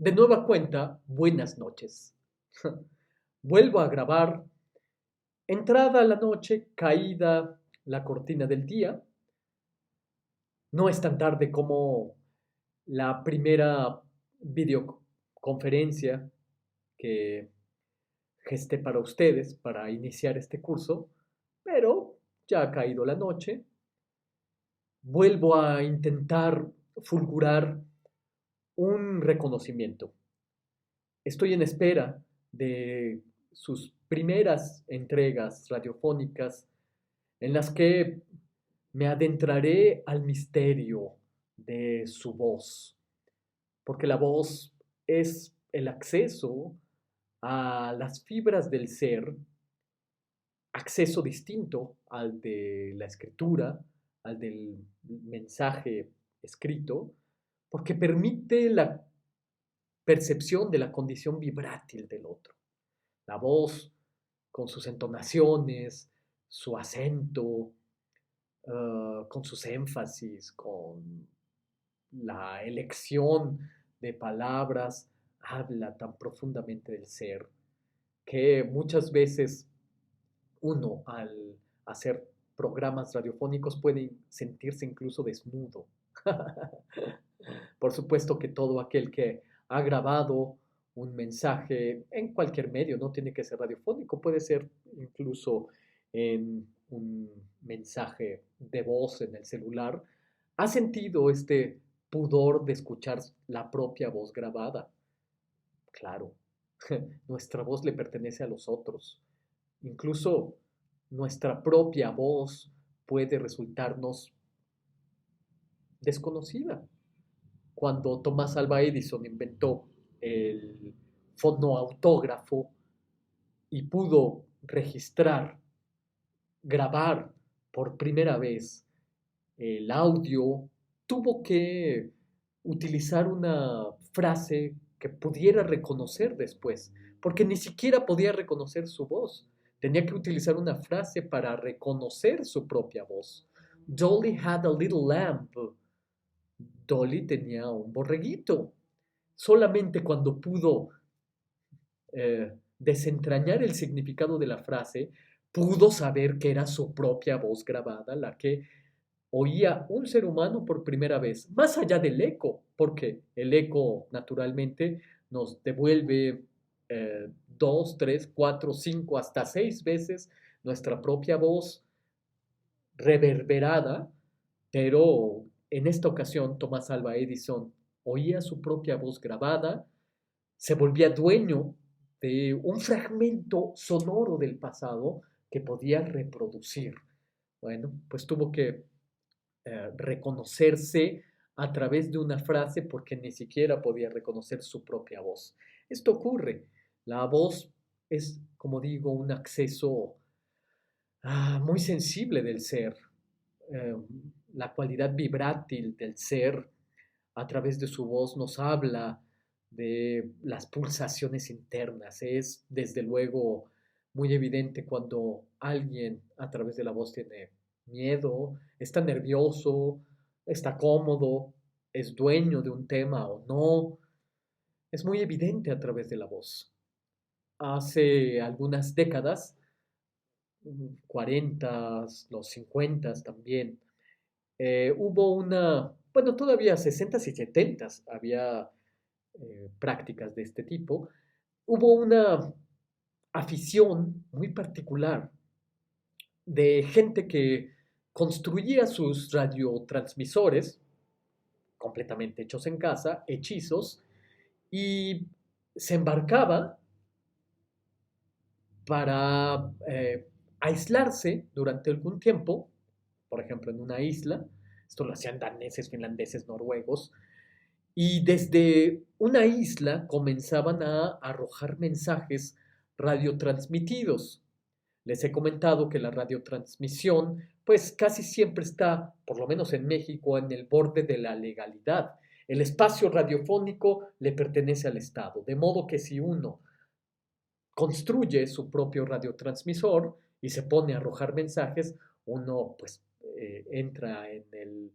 De nueva cuenta, buenas noches. Vuelvo a grabar. Entrada la noche, caída la cortina del día. No es tan tarde como la primera videoconferencia que gesté para ustedes para iniciar este curso, pero ya ha caído la noche. Vuelvo a intentar fulgurar un reconocimiento. Estoy en espera de sus primeras entregas radiofónicas en las que me adentraré al misterio de su voz, porque la voz es el acceso a las fibras del ser, acceso distinto al de la escritura, al del mensaje escrito, porque permite la percepción de la condición vibrátil del otro. La voz con sus entonaciones, su acento, con sus énfasis, con la elección de palabras, habla tan profundamente del ser que muchas veces uno al hacer programas radiofónicos puede sentirse incluso desnudo. Por supuesto que todo aquel que ha grabado un mensaje en cualquier medio, no tiene que ser radiofónico, puede ser incluso en un mensaje de voz en el celular, ha sentido este pudor de escuchar la propia voz grabada. Claro, nuestra voz le pertenece a los otros. Incluso nuestra propia voz puede resultarnos desconocida. Cuando Thomas Alva Edison inventó el fonoautógrafo y pudo registrar, grabar por primera vez el audio, tuvo que utilizar una frase que pudiera reconocer después, porque ni siquiera podía reconocer su voz. Tenía que utilizar una frase para reconocer su propia voz. Dolly had a little lamb. Dolly tenía un borreguito. Solamente cuando pudo desentrañar el significado de la frase, pudo saber que era su propia voz grabada la que oía un ser humano por primera vez, más allá del eco, porque el eco naturalmente nos devuelve dos, tres, cuatro, cinco, hasta seis veces nuestra propia voz reverberada, pero en esta ocasión Thomas Alva Edison oía su propia voz grabada, se volvía dueño de un fragmento sonoro del pasado que podía reproducir. Bueno, pues tuvo que reconocerse a través de una frase porque ni siquiera podía reconocer su propia voz. Esto ocurre. La voz es, como digo, un acceso muy sensible del ser. Eh, la cualidad vibrátil del ser a través de su voz nos habla de las pulsaciones internas. Es desde luego muy evidente cuando alguien a través de la voz tiene miedo, está nervioso, está cómodo, es dueño de un tema o no. Es muy evidente a través de la voz. Hace algunas décadas, 40, los 50 también, hubo una, bueno, todavía 60 y 70 había prácticas de este tipo, hubo una afición muy particular de gente que construía sus radiotransmisores completamente hechos en casa, hechizos, y se embarcaba para aislarse durante algún tiempo, por ejemplo en una isla, esto lo hacían daneses, finlandeses, noruegos, y desde una isla comenzaban a arrojar mensajes radiotransmitidos. Les he comentado que la radiotransmisión, pues casi siempre está, por lo menos en México, en el borde de la legalidad. El espacio radiofónico le pertenece al Estado, de modo que si uno construye su propio radiotransmisor y se pone a arrojar mensajes, uno pues entra en el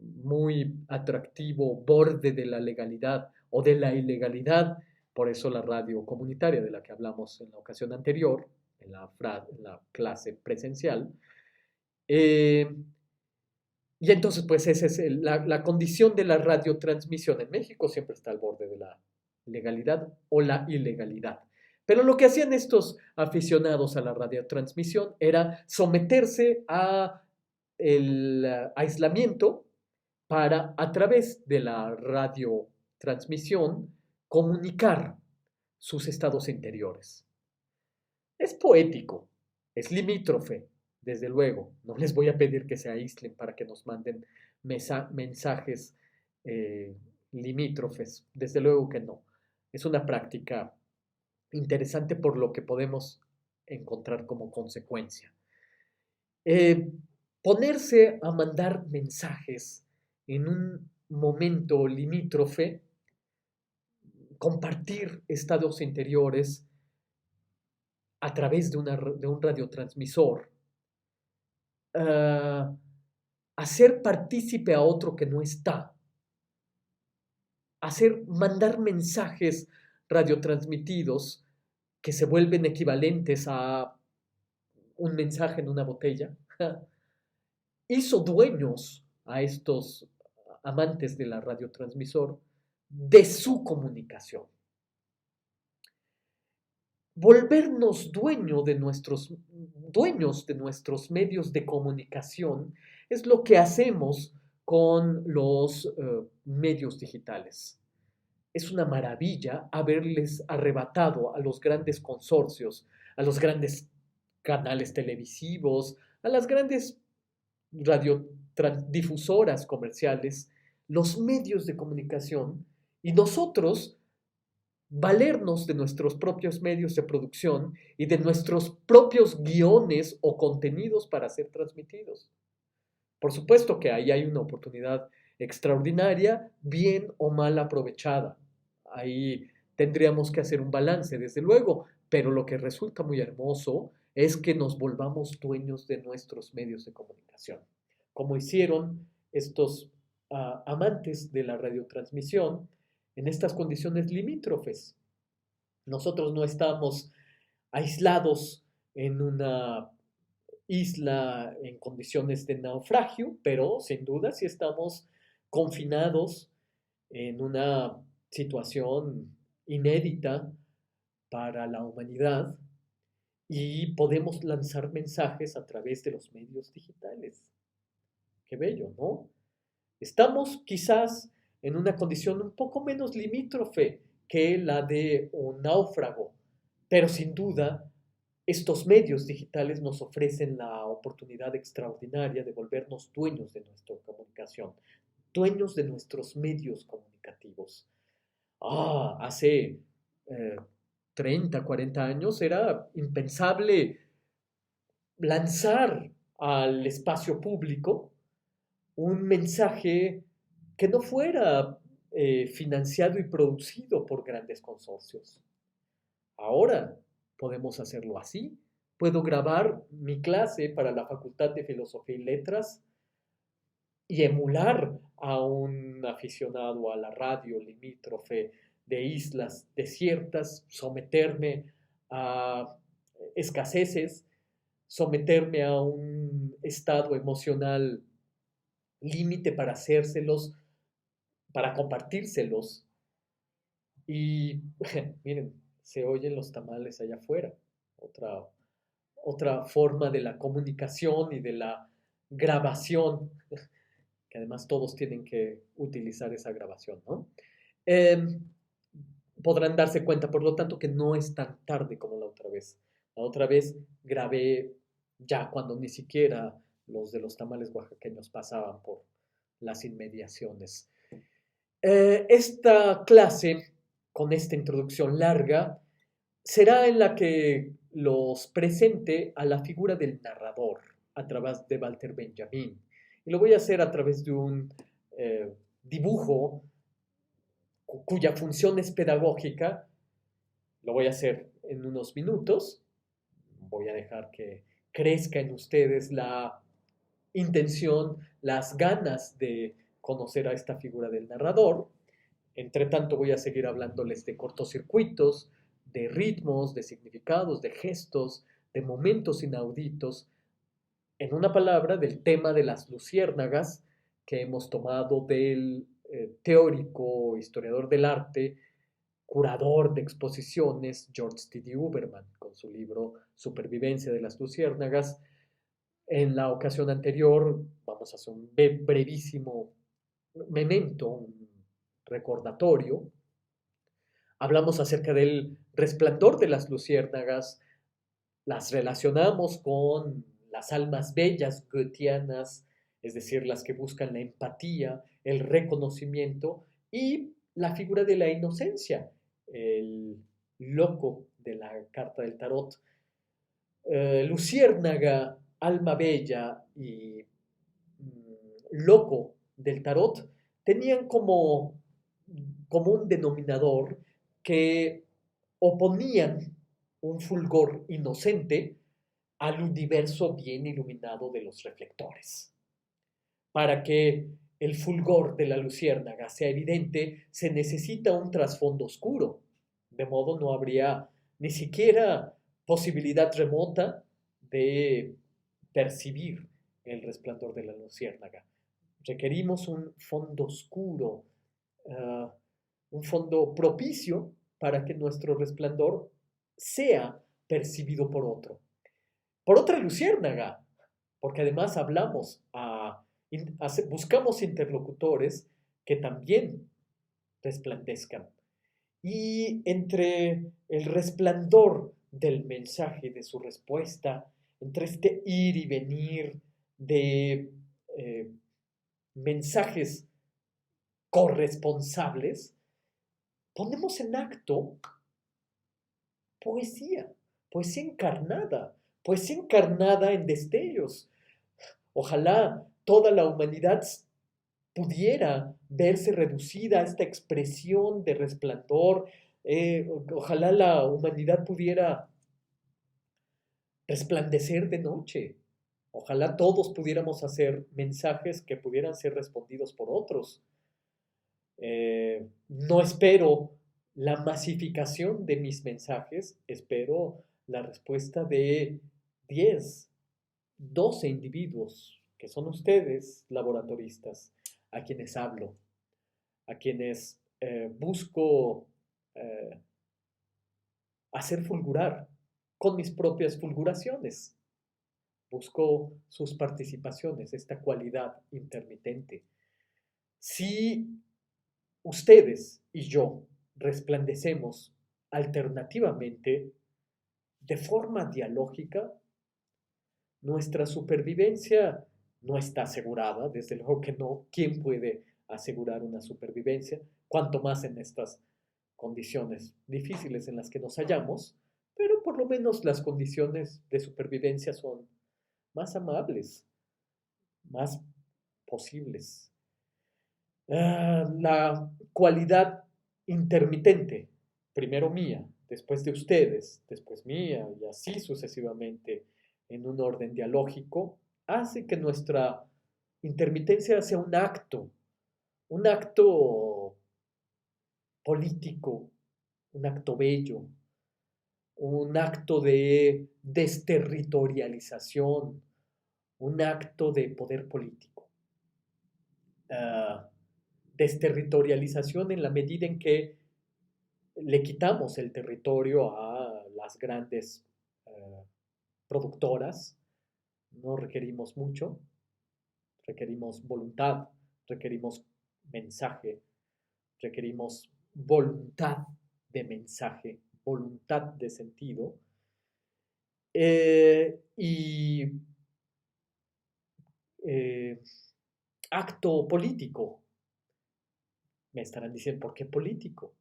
muy atractivo borde de la legalidad o de la ilegalidad. Por eso la radio comunitaria de la que hablamos en la ocasión anterior, en la clase presencial. Eh, y entonces, pues esa es la condición de la radiotransmisión en México, siempre está al borde de la legalidad o la ilegalidad. Pero lo que hacían estos aficionados a la radiotransmisión era someterse a el aislamiento para, a través de la radiotransmisión, comunicar sus estados interiores. Es poético, es limítrofe, desde luego. No les voy a pedir que se aíslen para que nos manden mensajes eh, limítrofes, desde luego que no. Es una práctica interesante por lo que podemos encontrar como consecuencia. Eh, Ponerse a mandar mensajes en un momento limítrofe, compartir estados interiores a través de un radiotransmisor, uh, hacer partícipe a otro que no está, mandar mensajes radiotransmitidos que se vuelven equivalentes a un mensaje en una botella, hizo dueños a estos amantes de la radiotransmisor de su comunicación. Volvernos dueños de nuestros medios de comunicación es lo que hacemos con los medios digitales. Es una maravilla haberles arrebatado a los grandes consorcios, a los grandes canales televisivos, a las grandes radiodifusoras comerciales, los medios de comunicación, y nosotros valernos de nuestros propios medios de producción y de nuestros propios guiones o contenidos para ser transmitidos. Por supuesto que ahí hay una oportunidad extraordinaria, bien o mal aprovechada. Ahí tendríamos que hacer un balance, desde luego, pero lo que resulta muy hermoso es que nos volvamos dueños de nuestros medios de comunicación, como hicieron estos amantes de la radiotransmisión en estas condiciones limítrofes. Nosotros no estamos aislados en una isla en condiciones de naufragio, pero sin duda sí estamos confinados en una situación inédita para la humanidad y podemos lanzar mensajes a través de los medios digitales. Qué bello, ¿no? Estamos quizás en una condición un poco menos limítrofe que la de un náufrago, pero sin duda estos medios digitales nos ofrecen la oportunidad extraordinaria de volvernos dueños de nuestra comunicación, dueños de nuestros medios comunicativos. Hace eh, 30, 40 años era impensable lanzar al espacio público un mensaje que no fuera financiado y producido por grandes consorcios. Ahora podemos hacerlo así. Puedo grabar mi clase para la Facultad de Filosofía y Letras y emular a un aficionado a la radio limítrofe de islas desiertas, someterme a escaseces, someterme a un estado emocional límite para hacérselos, para compartírselos. Y miren, se oyen los tamales allá afuera. Otra, otra forma de la comunicación y de la grabación, que además todos tienen que utilizar esa grabación, ¿no? Eh, Podrán darse cuenta, por lo tanto, que no es tan tarde como la otra vez. La otra vez grabé ya cuando ni siquiera los de los tamales oaxaqueños pasaban por las inmediaciones. Esta clase, con esta introducción larga, será en la que los presente a la figura del narrador a través de Walter Benjamin. Y lo voy a hacer a través de un dibujo cuya función es pedagógica. Lo voy a hacer en unos minutos. Voy a dejar que crezca en ustedes la intención, las ganas de conocer a esta figura del narrador. Entre tanto voy a seguir hablándoles de cortocircuitos, de ritmos, de significados, de gestos, de momentos inauditos, en una palabra, del tema de las luciérnagas que hemos tomado del teórico, historiador del arte, curador de exposiciones, George T.D. Uberman, con su libro Supervivencia de las luciérnagas. En la ocasión anterior, vamos a hacer un brevísimo memento, un recordatorio. Hablamos acerca del resplandor de las luciérnagas, las relacionamos con las almas bellas goetheanas, es decir, las que buscan la empatía, el reconocimiento y la figura de la inocencia, el loco de la carta del tarot. Luciérnaga, alma bella y loco del tarot tenían como un denominador que oponían un fulgor inocente al universo bien iluminado de los reflectores. Para que el fulgor de la luciérnaga sea evidente, se necesita un trasfondo oscuro, de modo no habría ni siquiera posibilidad remota de percibir el resplandor de la luciérnaga. Requerimos un fondo oscuro, uh, un fondo propicio para que nuestro resplandor sea percibido por otra luciérnaga, porque además buscamos interlocutores que también resplandezcan. Y entre el resplandor del mensaje, de su respuesta, entre este ir y venir de mensajes corresponsables, ponemos en acto poesía, poesía encarnada en destellos. Ojalá toda la humanidad pudiera verse reducida a esta expresión de resplandor. Ojalá la humanidad pudiera resplandecer de noche. Ojalá todos pudiéramos hacer mensajes que pudieran ser respondidos por otros. No espero la masificación de mis mensajes, espero la respuesta de 10, 12 individuos, que son ustedes, laboratoristas, a quienes hablo, a quienes busco hacer fulgurar con mis propias fulguraciones. Busco sus participaciones, esta cualidad intermitente. Si ustedes y yo resplandecemos alternativamente, de forma dialógica, nuestra supervivencia no está asegurada, desde luego que no. ¿Quién puede asegurar una supervivencia? Cuanto más en estas condiciones difíciles en las que nos hallamos, pero por lo menos las condiciones de supervivencia son más amables, más posibles. La cualidad intermitente, primero mía, después de ustedes, después mía, y así sucesivamente, en un orden dialógico, hace que nuestra intermitencia sea un acto político, un acto bello, un acto de desterritorialización, un acto de poder político. Desterritorialización en la medida en que le quitamos el territorio a las grandes productoras. No requerimos mucho, requerimos voluntad, requerimos mensaje, requerimos voluntad de mensaje, voluntad de sentido. Y acto político. Me estarán diciendo, ¿por qué político?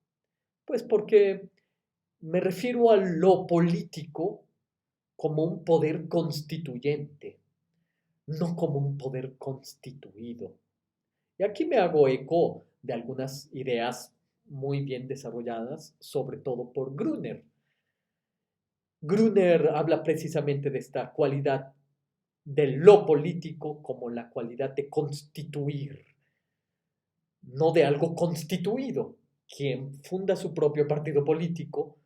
Pues porque me refiero a lo político como un poder constituyente, no como un poder constituido. Y aquí me hago eco de algunas ideas muy bien desarrolladas, sobre todo por Gruner. Gruner habla precisamente de esta cualidad de lo político como la cualidad de constituir. no de algo constituido. Quien funda su propio partido político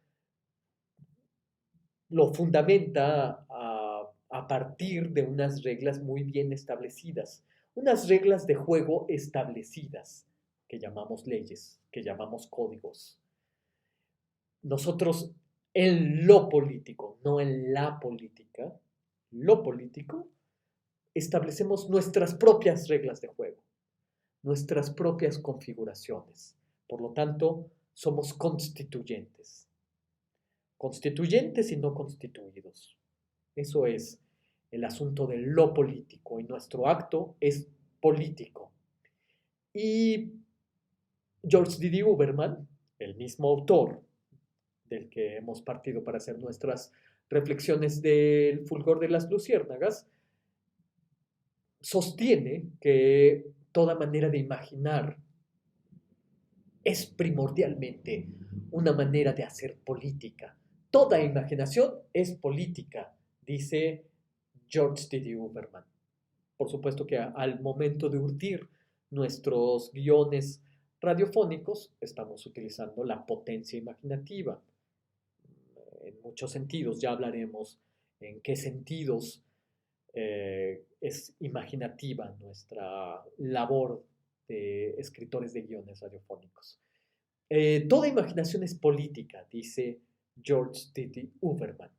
lo fundamenta a partir de unas reglas muy bien establecidas, unas reglas de juego establecidas, que llamamos leyes, que llamamos códigos. Nosotros en lo político, no en la política, lo político, establecemos nuestras propias reglas de juego, nuestras propias configuraciones. Por lo tanto, somos constituyentes. Constituyentes y no constituidos. Eso es el asunto de lo político y nuestro acto es político. Y George D. Uberman, el mismo autor del que hemos partido para hacer nuestras reflexiones del fulgor de las luciérnagas, sostiene que toda manera de imaginar es primordialmente una manera de hacer política. Toda imaginación es política, dice George D. Uberman. Por supuesto que al momento de urdir nuestros guiones radiofónicos estamos utilizando la potencia imaginativa. En muchos sentidos, ya hablaremos en qué sentidos es imaginativa nuestra labor de escritores de guiones radiofónicos. Toda imaginación es política, dice George D. Uberman.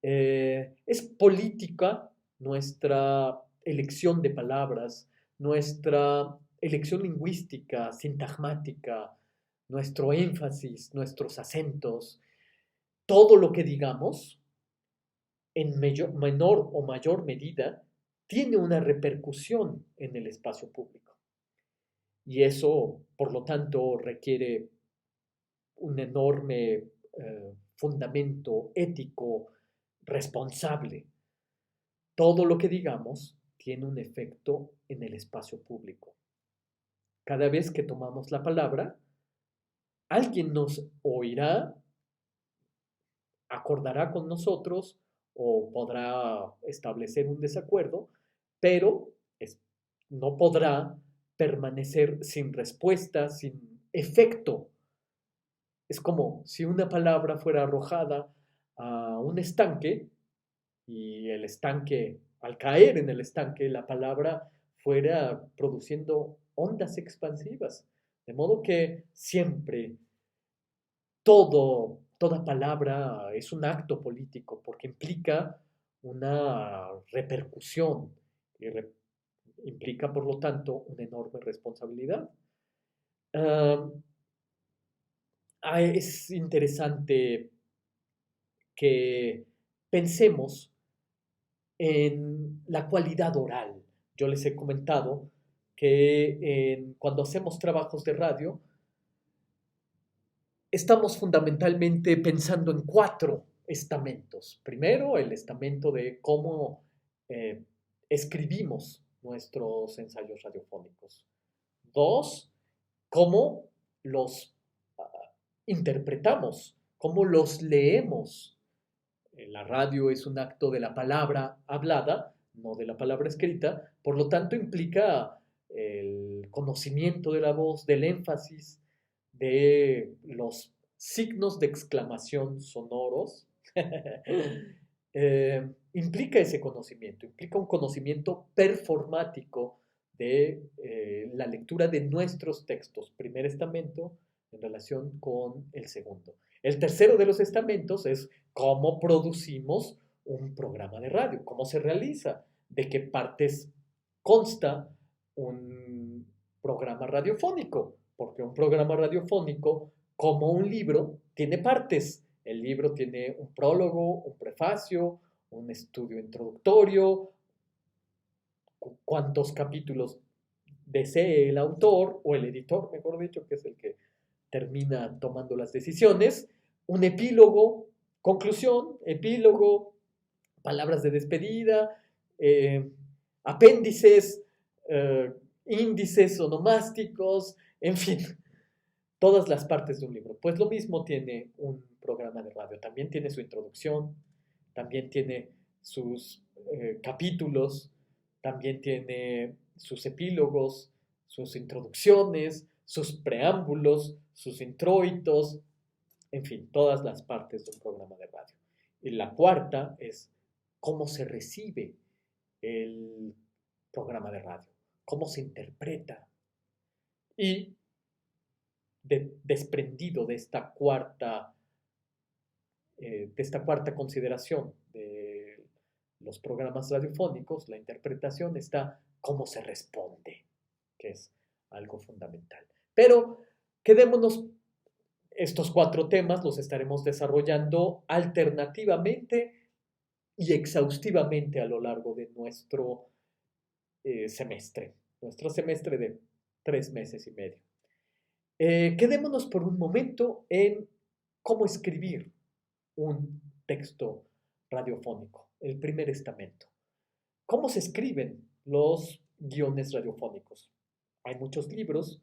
Es política nuestra elección de palabras, nuestra elección lingüística, sintagmática, nuestro énfasis, nuestros acentos, todo lo que digamos, en menor o mayor medida, tiene una repercusión en el espacio público. Y eso, por lo tanto, requiere un enorme fundamento ético responsable. Todo lo que digamos tiene un efecto en el espacio público. Cada vez que tomamos la palabra, alguien nos oirá, acordará con nosotros o podrá establecer un desacuerdo, pero no podrá permanecer sin respuesta, sin efecto. Es como si una palabra fuera arrojada a un estanque y el estanque, al caer en el estanque, la palabra fuera produciendo ondas expansivas. De modo que siempre toda palabra es un acto político porque implica una repercusión y implica, por lo tanto, una enorme responsabilidad. Ah, es interesante que pensemos en la cualidad oral. Yo les he comentado que cuando hacemos trabajos de radio, estamos fundamentalmente pensando en cuatro estamentos. Primero, el estamento de cómo eh, escribimos nuestros ensayos radiofónicos. Dos, cómo los interpretamos, cómo los leemos. La radio es un acto de la palabra hablada, no de la palabra escrita, por lo tanto implica el conocimiento de la voz, del énfasis, de los signos de exclamación sonoros. Implica ese conocimiento, implica un conocimiento performático de la lectura de nuestros textos, primer estamento en relación con el segundo. El tercero de los estamentos es cómo producimos un programa de radio, cómo se realiza, de qué partes consta un programa radiofónico, porque un programa radiofónico, como un libro, tiene partes. El libro tiene un prólogo, un prefacio, un estudio introductorio, cuántos capítulos desee el autor o el editor, mejor dicho, que es el que termina tomando las decisiones, un epílogo, conclusión, epílogo, palabras de despedida, apéndices, índices onomásticos, en fin, todas las partes de un libro. Pues lo mismo tiene un programa de radio. También tiene su introducción, también tiene sus capítulos, también tiene sus epílogos, sus introducciones, sus preámbulos, sus introitos, en fin, todas las partes de un programa de radio. Y la cuarta es cómo se recibe el programa de radio, cómo se interpreta. Y desprendido de esta cuarta consideración de los programas radiofónicos, la interpretación está cómo se responde, que es algo fundamental. Pero quedémonos, estos cuatro temas los estaremos desarrollando alternativamente y exhaustivamente a lo largo de nuestro semestre de 3 meses y medio. Quedémonos por un momento en cómo escribir un texto radiofónico, el primer estamento. ¿Cómo se escriben los guiones radiofónicos? Hay muchos libros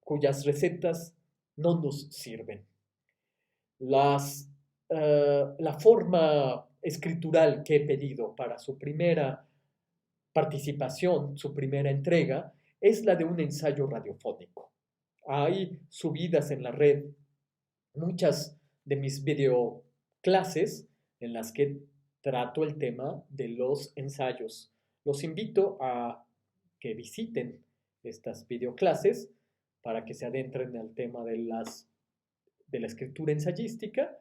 cuyas recetas no nos sirven. La forma escritural que he pedido para su primera participación, su primera entrega, es la de un ensayo radiofónico. Hay subidas en la red muchas de mis videoclases en las que trato el tema de los ensayos. Los invito a que visiten estas videoclases para que se adentren al tema de la escritura ensayística,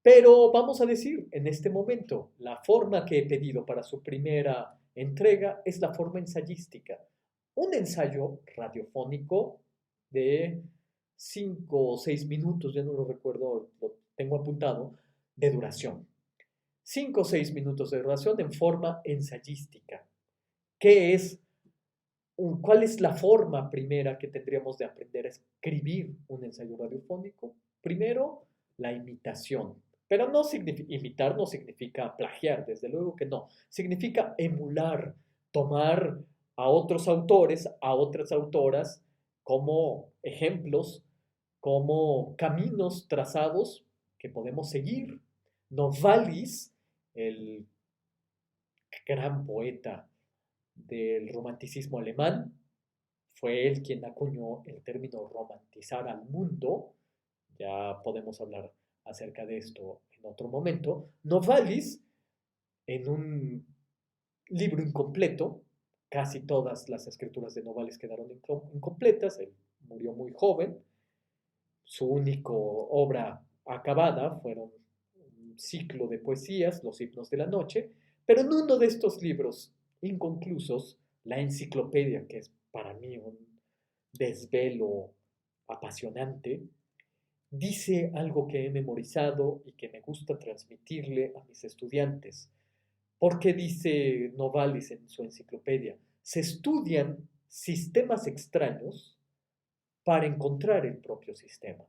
pero vamos a decir, en este momento, la forma que he pedido para su primera entrega es la forma ensayística. Un ensayo radiofónico de 5 o 6 minutos, ya no lo recuerdo, lo tengo apuntado, de duración. 5 o 6 minutos de duración en forma ensayística. ¿Cuál es la forma primera que tendríamos de aprender a escribir un ensayo radiofónico? Primero, la imitación. Pero imitar no significa plagiar, desde luego que no. Significa emular, tomar a otros autores, a otras autoras, como ejemplos, como caminos trazados que podemos seguir. Novalis, el gran poeta del romanticismo alemán, fue él quien acuñó el término romantizar al mundo. Ya podemos hablar acerca de esto en otro momento. Novalis, en un libro incompleto, casi todas las escrituras de Novalis quedaron incompletas, él murió muy joven, su única obra acabada fueron un ciclo de poesías, Los himnos de la noche, pero en uno de estos libros inconclusos, la enciclopedia, que es para mí un desvelo apasionante, dice algo que he memorizado y que me gusta transmitirle a mis estudiantes. Porque dice Novalis en su enciclopedia, se estudian sistemas extraños para encontrar el propio sistema.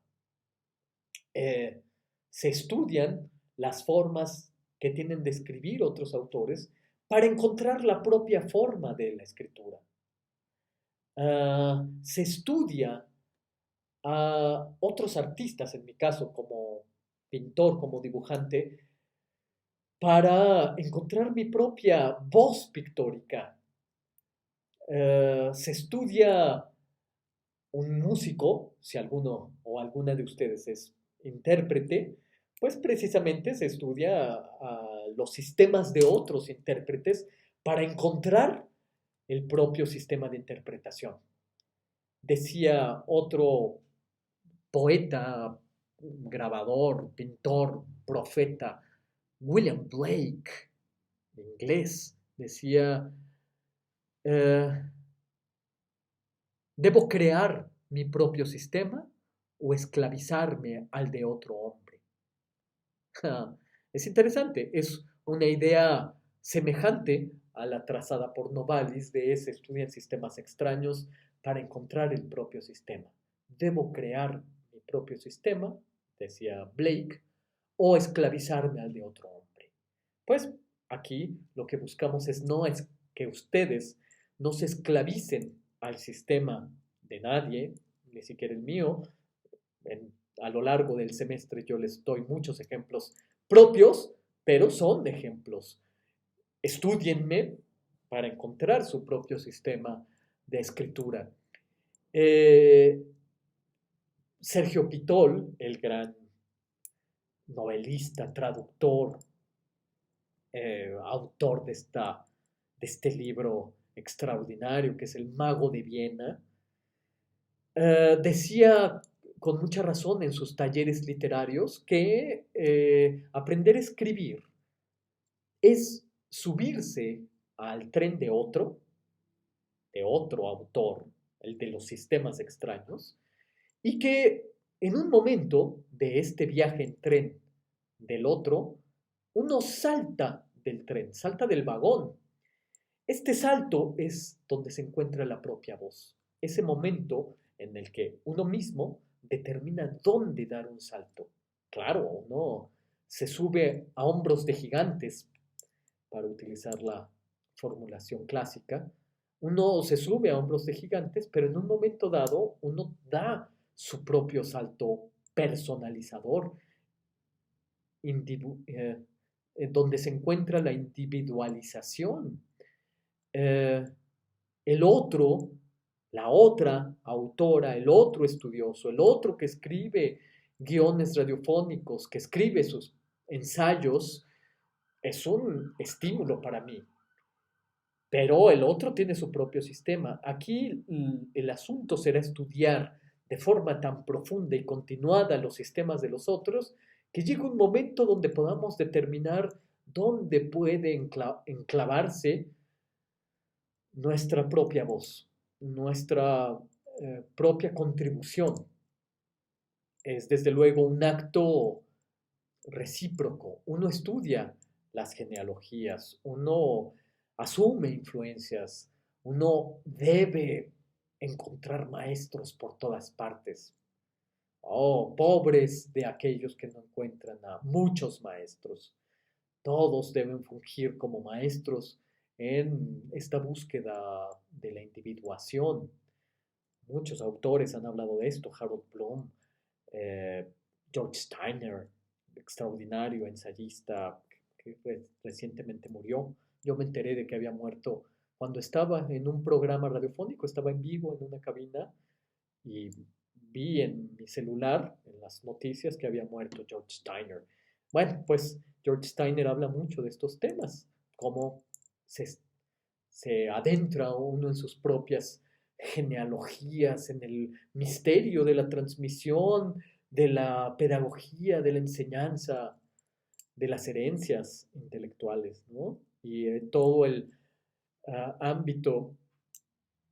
Se estudian las formas que tienen de escribir otros autores para encontrar la propia forma de la escritura. Se estudia a otros artistas, en mi caso como pintor, como dibujante, para encontrar mi propia voz pictórica. Se estudia un músico, si alguno o alguna de ustedes es intérprete, pues precisamente se estudia los sistemas de otros intérpretes para encontrar el propio sistema de interpretación. Decía otro poeta, grabador, pintor, profeta, William Blake, en inglés, decía, ¿debo crear mi propio sistema o esclavizarme al de otro hombre? Es interesante, es una idea semejante a la trazada por Novalis de se estudian sistemas extraños para encontrar el propio sistema. ¿Debo crear mi propio sistema, decía Blake, o esclavizarme al de otro hombre? Pues aquí lo que buscamos no es que ustedes no se esclavicen al sistema de nadie, ni siquiera el mío. A lo largo del semestre yo les doy muchos ejemplos propios, pero son ejemplos. Estúdienme para encontrar su propio sistema de escritura. Eh, Sergio Pitol, el gran novelista, traductor, autor de este libro extraordinario que es El Mago de Viena, decía con mucha razón en sus talleres literarios que aprender a escribir es subirse al tren de otro autor, el de los sistemas extraños, y que en un momento de este viaje en tren del otro, uno salta del tren, salta del vagón. Este salto es donde se encuentra la propia voz, ese momento en el que uno mismo determina dónde dar un salto. Claro, uno se sube a hombros de gigantes, para utilizar la formulación clásica. Uno se sube a hombros de gigantes, pero en un momento dado uno da su propio salto personalizador, donde se encuentra la individualización. Eh, el otro, la otra autora, el otro estudioso, el otro que escribe guiones radiofónicos, que escribe sus ensayos, es un estímulo para mí. Pero el otro tiene su propio sistema. Aquí el asunto será estudiar de forma tan profunda y continuada los sistemas de los otros que llegue un momento donde podamos determinar dónde puede enclavarse nuestra propia voz, nuestra propia contribución. Es desde luego un acto recíproco. Uno estudia las genealogías, uno asume influencias, uno debe encontrar maestros por todas partes. Oh, pobres de aquellos que no encuentran a muchos maestros. Todos deben fungir como maestros en esta búsqueda de la individuación. Muchos autores han hablado de esto, Harold Bloom, eh, George Steiner, extraordinario ensayista que recientemente murió. Yo me enteré de que había muerto cuando estaba en un programa radiofónico, estaba en vivo en una cabina y vi en mi celular, en las noticias, que había muerto George Steiner. Bueno, pues George Steiner habla mucho de estos temas, cómo se, se adentra uno en sus propias genealogías, en el misterio de la transmisión, de la pedagogía, de la enseñanza, de las herencias intelectuales, ¿no? Y todo el ámbito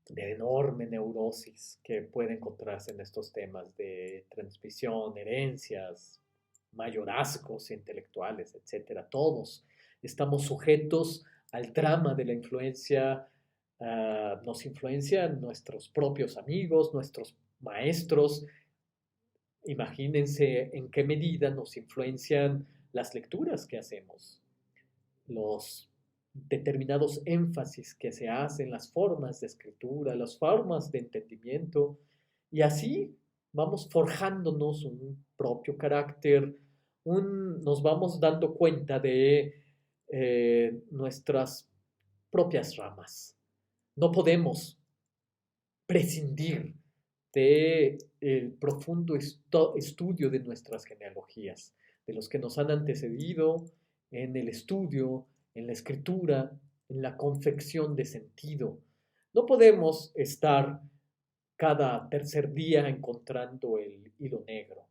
de enorme neurosis que puede encontrarse en estos temas de transmisión, herencias, mayorazgos intelectuales, etcétera. Todos estamos sujetos al drama de la influencia, nos influencian nuestros propios amigos, nuestros maestros. Imagínense en qué medida nos influencian las lecturas que hacemos, los determinados énfasis que se hacen, las formas de escritura, las formas de entendimiento, y así vamos forjándonos un propio carácter, nos vamos dando cuenta de nuestras propias ramas. No podemos prescindir del profundo estudio de nuestras genealogías, de los que nos han antecedido en el estudio, en la escritura, en la confección de sentido. No podemos estar cada tercer día encontrando el hilo negro.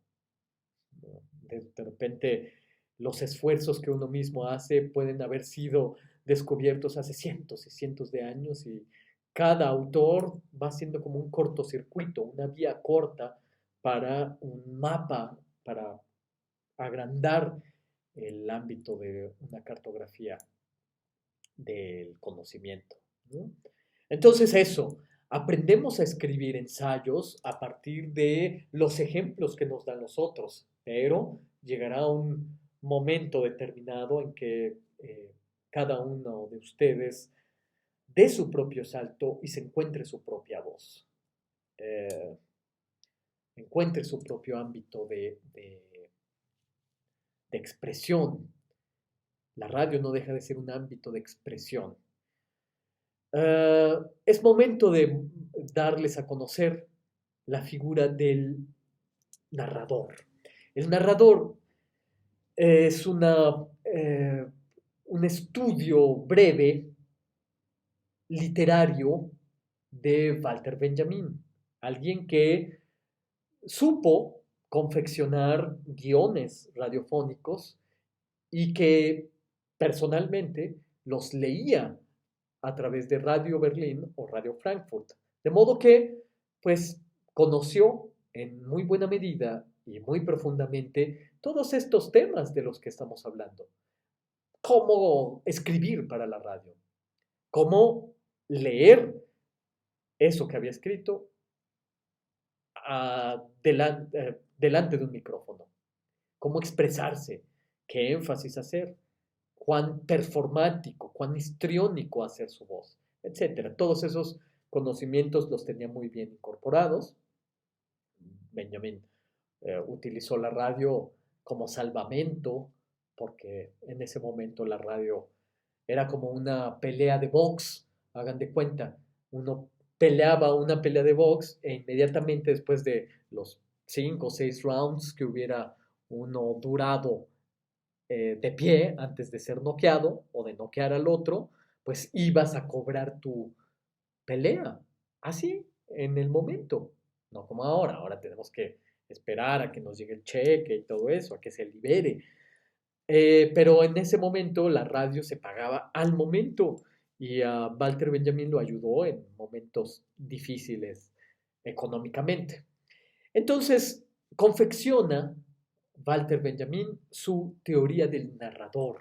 De repente, los esfuerzos que uno mismo hace pueden haber sido descubiertos hace cientos y cientos de años y cada autor va siendo como un cortocircuito, una vía corta para un mapa, para agrandar el ámbito de una cartografía del conocimiento, ¿no? Entonces eso, aprendemos a escribir ensayos a partir de los ejemplos que nos dan los otros, pero llegará un momento determinado en que cada uno de ustedes dé su propio salto y se encuentre su propia voz, eh, encuentre su propio ámbito de expresión. La radio no deja de ser un ámbito de expresión. Es momento de darles a conocer la figura del narrador. El narrador es un estudio breve, literario, de Walter Benjamin, alguien que supo confeccionar guiones radiofónicos y que personalmente los leía a través de Radio Berlín o Radio Frankfurt. De modo que, pues, conoció en muy buena medida y muy profundamente todos estos temas de los que estamos hablando. Cómo escribir para la radio, cómo leer eso que había escrito delante de un micrófono, cómo expresarse, qué énfasis hacer, cuán performático, cuán histriónico hacer su voz, etcétera. Todos esos conocimientos los tenía muy bien incorporados. Benjamin utilizó la radio como salvamento, porque en ese momento la radio era como una pelea de box, hagan de cuenta, uno peleaba una pelea de box e inmediatamente después de los 5 o 6 rounds que hubiera uno durado de pie antes de ser noqueado o de noquear al otro, pues ibas a cobrar tu pelea, así, en el momento, no como ahora, ahora tenemos que esperar a que nos llegue el cheque y todo eso, a que se libere. Pero en ese momento la radio se pagaba al momento y a Walter Benjamin lo ayudó en momentos difíciles económicamente. Entonces, confecciona Walter Benjamin su teoría del narrador.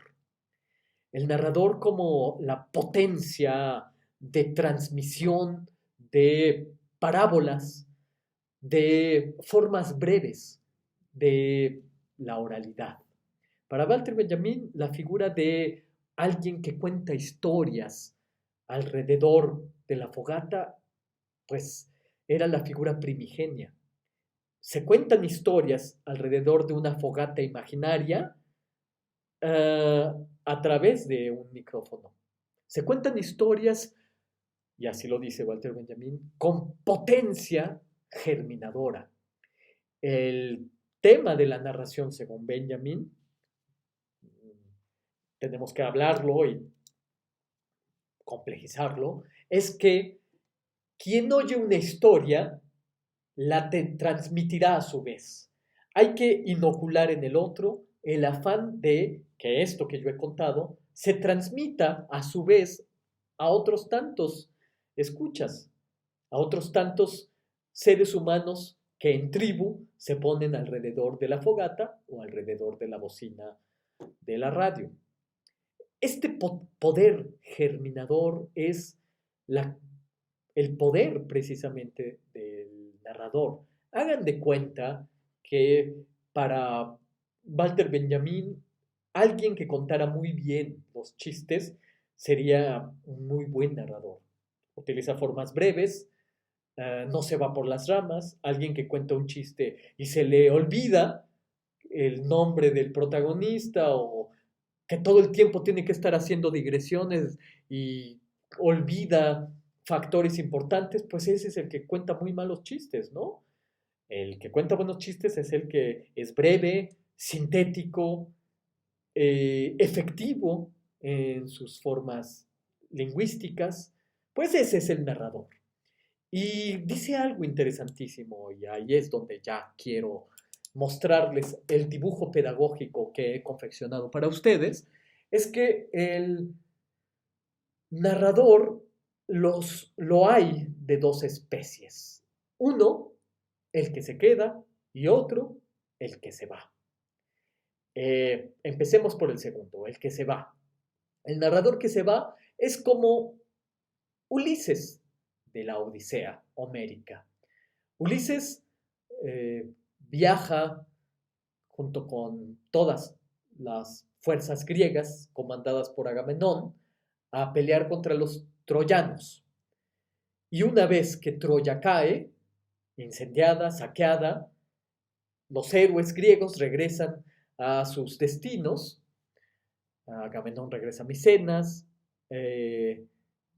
El narrador como la potencia de transmisión de parábolas, de formas breves de la oralidad. Para Walter Benjamin, la figura de alguien que cuenta historias alrededor de la fogata, pues era la figura primigenia. Se cuentan historias alrededor de una fogata imaginaria a través de un micrófono. Se cuentan historias, y así lo dice Walter Benjamin, con potencia germinadora. El tema de la narración, según Benjamin, tenemos que hablarlo y complejizarlo, es que quien oye una historia la transmitirá a su vez. Hay que inocular en el otro el afán de que esto que yo he contado se transmita a su vez a otros tantos escuchas, a otros tantos seres humanos que en tribu se ponen alrededor de la fogata o alrededor de la bocina de la radio. Este poder germinador es el poder precisamente del narrador. Hagan de cuenta que para Walter Benjamin, alguien que contara muy bien los chistes sería un muy buen narrador. Utiliza formas breves, no se va por las ramas, alguien que cuenta un chiste y se le olvida el nombre del protagonista o que todo el tiempo tiene que estar haciendo digresiones y olvida factores importantes, pues ese es el que cuenta muy malos chistes, ¿no? El que cuenta buenos chistes es el que es breve, sintético, efectivo en sus formas lingüísticas, pues ese es el narrador. Y dice algo interesantísimo, y ahí es donde ya quiero mostrarles el dibujo pedagógico que he confeccionado para ustedes, es que el narrador lo hay de dos especies. Uno, el que se queda, y otro, el que se va. Empecemos por el segundo, el que se va. El narrador que se va es como Ulises de la Odisea homérica. Ulises viaja junto con todas las fuerzas griegas comandadas por Agamenón a pelear contra los troyanos. Y una vez que Troya cae, incendiada, saqueada, los héroes griegos regresan a sus destinos. Agamenón regresa a Micenas.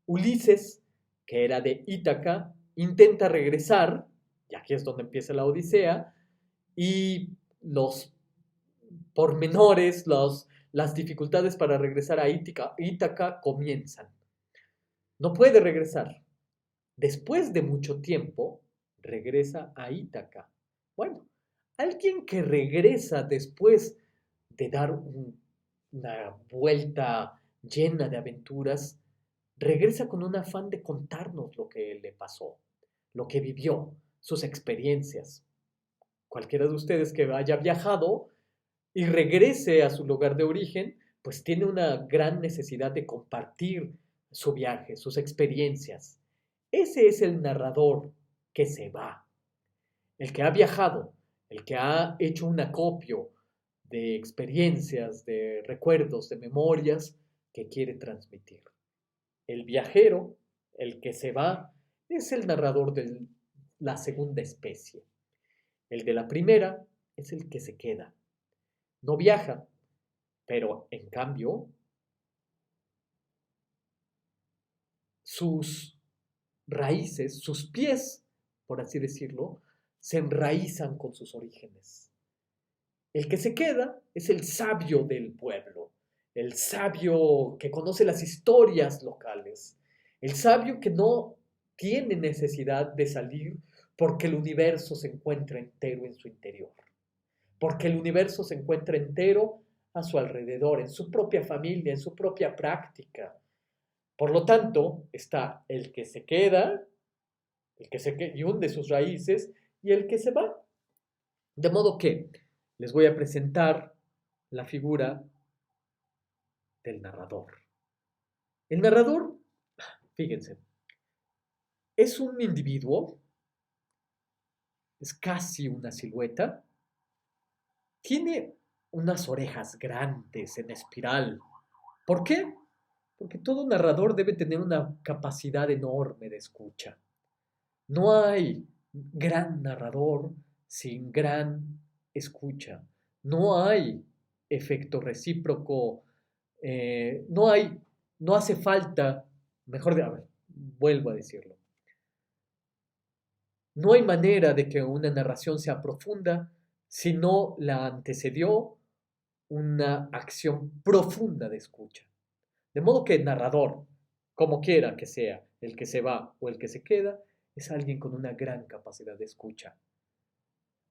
Ulises, que era de Ítaca, intenta regresar Y aquí es donde empieza la Odisea y los pormenores, las dificultades para regresar a Ítaca comienzan. No puede regresar. Después de mucho tiempo, regresa a Ítaca. Bueno, alguien que regresa después de dar una vuelta llena de aventuras, regresa con un afán de contarnos lo que le pasó, lo que vivió, sus experiencias. Cualquiera de ustedes que haya viajado y regrese a su lugar de origen, pues tiene una gran necesidad de compartir su viaje, sus experiencias. Ese es el narrador que se va, el que ha viajado, el que ha hecho un acopio de experiencias, de recuerdos, de memorias que quiere transmitir. El viajero, el que se va, es el narrador de la segunda especie. El de la primera es el que se queda. No viaja, pero en cambio sus raíces, sus pies, por así decirlo, se enraizan con sus orígenes. El que se queda es el sabio del pueblo, el sabio que conoce las historias locales, el sabio que no tiene necesidad de salir porque el universo se encuentra entero en su interior, porque el universo se encuentra entero a su alrededor, en su propia familia, en su propia práctica. Por lo tanto, está el que se queda, y hunde sus raíces, y el que se va. De modo que les voy a presentar la figura del narrador. El narrador, fíjense, es un individuo, es casi una silueta, tiene unas orejas grandes en espiral. ¿Por qué? Porque todo narrador debe tener una capacidad enorme de escucha. No hay gran narrador sin gran escucha. No hay efecto recíproco. No hay, no hace falta, a ver, vuelvo a decirlo. No hay manera de que una narración sea profunda si no la antecedió una acción profunda de escucha. De modo que el narrador, como quiera que sea, el que se va o el que se queda, es alguien con una gran capacidad de escucha.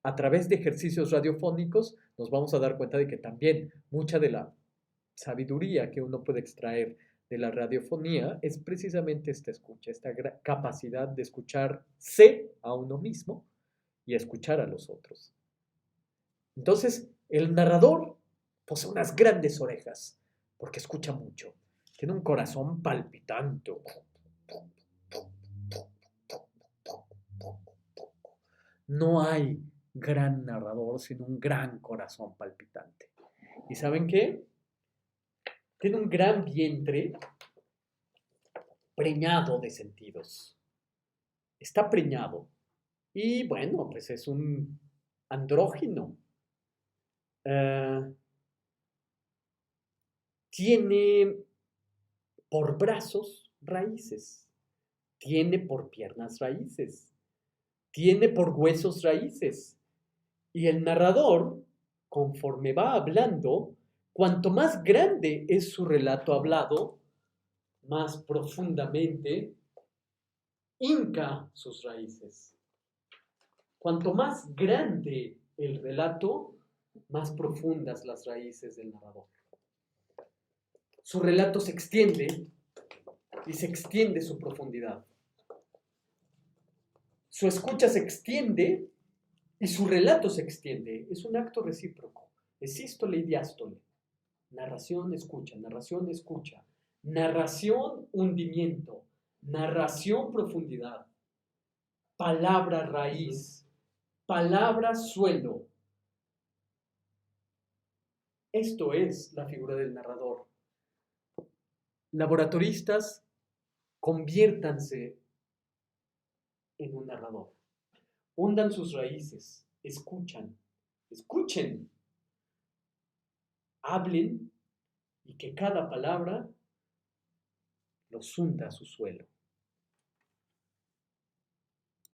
A través de ejercicios radiofónicos nos vamos a dar cuenta de que también mucha de la sabiduría que uno puede extraer de la radiofonía es precisamente esta escucha, esta capacidad de escucharse a uno mismo y escuchar a los otros. Entonces, el narrador posee unas grandes orejas porque escucha mucho. Tiene un corazón palpitante. No hay gran narrador sin un gran corazón palpitante. ¿Y saben qué? Tiene un gran vientre preñado de sentidos. Está preñado. Y bueno, pues es un andrógino. Uh, tiene por brazos raíces. Tiene por piernas raíces. Tiene por huesos raíces. Y el narrador, conforme va hablando, cuanto más grande es su relato hablado, más profundamente hinca sus raíces. Cuanto más grande el relato, más profundas las raíces del narrador. Su relato se extiende y se extiende su profundidad. Su escucha se extiende y su relato se extiende. Es un acto recíproco. Es sístole y diástole. Narración, escucha, narración, escucha. Narración, hundimiento. Narración, profundidad. Palabra, raíz. Palabra, suelo. Esto es la figura del narrador. Laboratoristas, conviértanse en un narrador. Hundan sus raíces, escuchen, hablen y que cada palabra los hunda a su suelo.